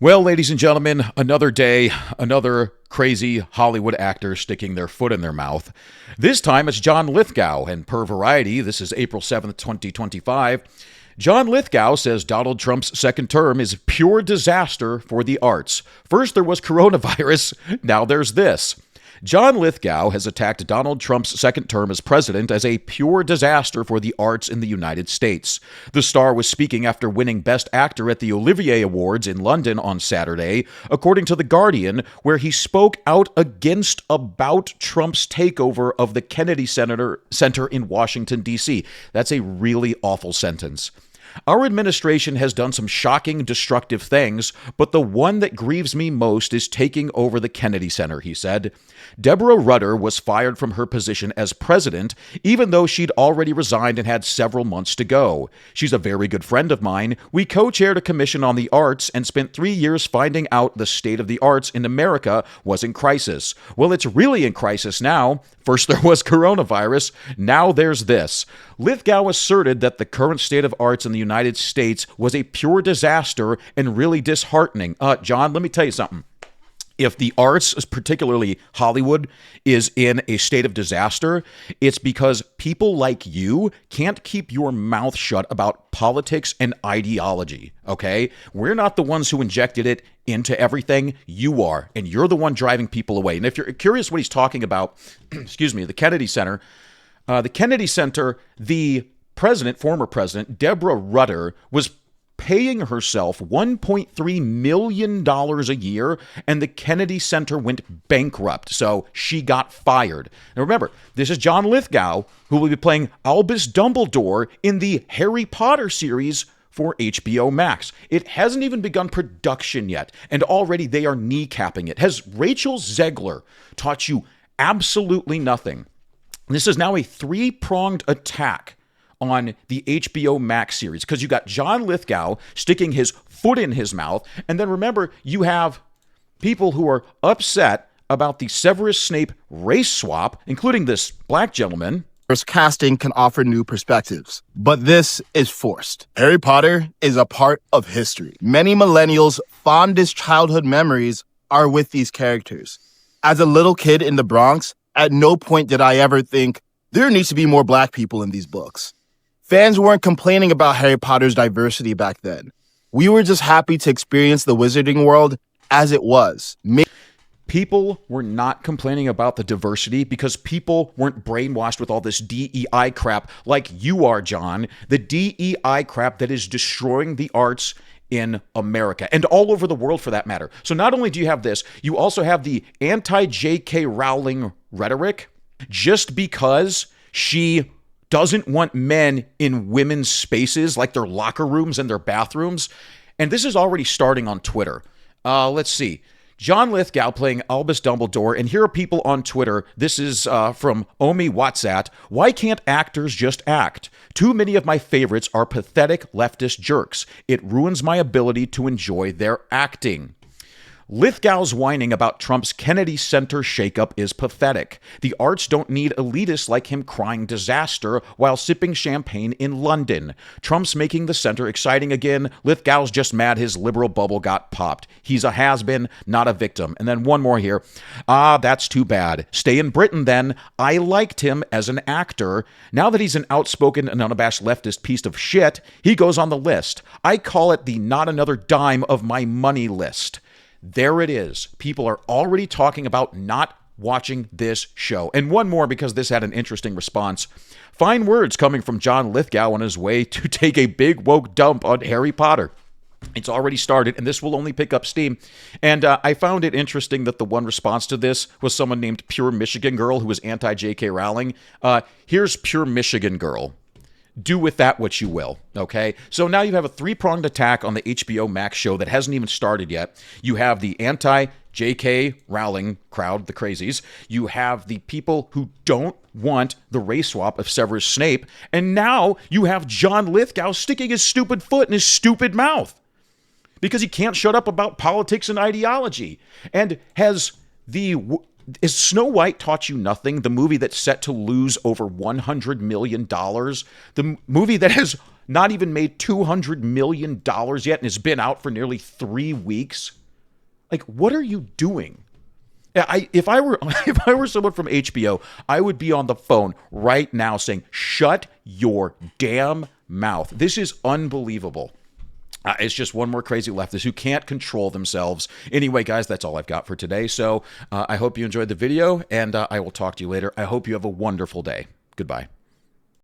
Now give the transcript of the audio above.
Well, ladies and gentlemen, another day, another crazy Hollywood actor sticking their foot in their mouth. This time it's John Lithgow, and per Variety, this is April 7th, 2025. John Lithgow says Donald Trump's second term is pure disaster for the arts. First there was coronavirus, now there's this. John Lithgow has attacked Donald Trump's second term as president as a pure disaster for the arts in the United States. The star was speaking after winning Best Actor at the Olivier Awards in London on Saturday, according to The Guardian, where he spoke out about Trump's takeover of the Kennedy Center in Washington, D.C. That's a really awful sentence. Our administration has done some shocking, destructive things, but the one that grieves me most is taking over the Kennedy Center, he said. Deborah Rutter was fired from her position as president, even though she'd already resigned and had several months to go. She's a very good friend of mine. We co-chaired a commission on the arts and spent 3 years finding out the state of the arts in America was in crisis. Well, it's really in crisis now. First there was coronavirus, now there's this. Lithgow asserted that the current state of arts in the United States was a pure disaster and really disheartening. John, let me tell you something. If the arts, particularly Hollywood, is in a state of disaster, it's because people like you can't keep your mouth shut about politics and ideology, okay? We're not the ones who injected it into everything. You are, and you're the one driving people away. And if you're curious what he's talking about, the Kennedy Center, the former president, Deborah Rutter, was paying herself $1.3 million a year, and the Kennedy Center went bankrupt, so she got fired. Now remember, this is John Lithgow, who will be playing Albus Dumbledore in the Harry Potter series for HBO Max. It hasn't even begun production yet, and already they are kneecapping it. Has Rachel Zegler taught you absolutely nothing? This is now a three-pronged attack on the HBO Max series, because you got John Lithgow sticking his foot in his mouth, and then remember, you have people who are upset about the Severus Snape race swap, including this black gentleman. Casting can offer new perspectives, but this is forced. Harry Potter is a part of history. Many millennials' fondest childhood memories are with these characters. As a little kid in the Bronx, at no point did I ever think, there needs to be more black people in these books. Fans weren't complaining about Harry Potter's diversity back then. We were just happy to experience the wizarding world as it was. People were not complaining about the diversity because people weren't brainwashed with all this DEI crap like you are, John. The DEI crap that is destroying the arts in America and all over the world for that matter. So not only do you have this, you also have the anti-J.K. Rowling rhetoric just because she doesn't want men in women's spaces like their locker rooms and their bathrooms. And this is already starting on Twitter. Let's see. John Lithgow playing Albus Dumbledore. And here are people on Twitter. This is from Omi Watsat. Why can't actors just act? Too many of my favorites are pathetic leftist jerks. It ruins my ability to enjoy their acting. Lithgow's whining about Trump's Kennedy Center shakeup is pathetic. The arts don't need elitists like him crying disaster while sipping champagne in London. Trump's making the center exciting again. Lithgow's just mad his liberal bubble got popped. He's a has-been, not a victim. And then one more here. That's too bad. Stay in Britain then. I liked him as an actor. Now that he's an outspoken and unabashed leftist piece of shit, he goes on the list. I call it the not another dime of my money list. There it is. People are already talking about not watching this show. And one more, because this had an interesting response. Fine words coming from John Lithgow on his way to take a big woke dump on Harry Potter. It's already started, and this will only pick up steam. And I found it interesting that the one response to this was someone named Pure Michigan Girl, who was anti-J.K. Rowling. Here's Pure Michigan Girl. Do with that what you will, okay? So now you have a three-pronged attack on the HBO Max show that hasn't even started yet. You have the anti-J.K. Rowling crowd, the crazies. You have the people who don't want the race swap of Severus Snape. And now you have John Lithgow sticking his stupid foot in his stupid mouth because he can't shut up about politics and ideology. And Is Snow White Taught You Nothing, the movie that's set to lose over $100 million? The movie that has not even made $200 million yet and has been out for nearly 3 weeks. Like, what are you doing? If I were someone from HBO, I would be on the phone right now saying, shut your damn mouth. This is unbelievable. It's just one more crazy leftist who can't control themselves. Anyway, guys, that's all I've got for today. So I hope you enjoyed the video, and I will talk to you later. I hope you have a wonderful day. Goodbye.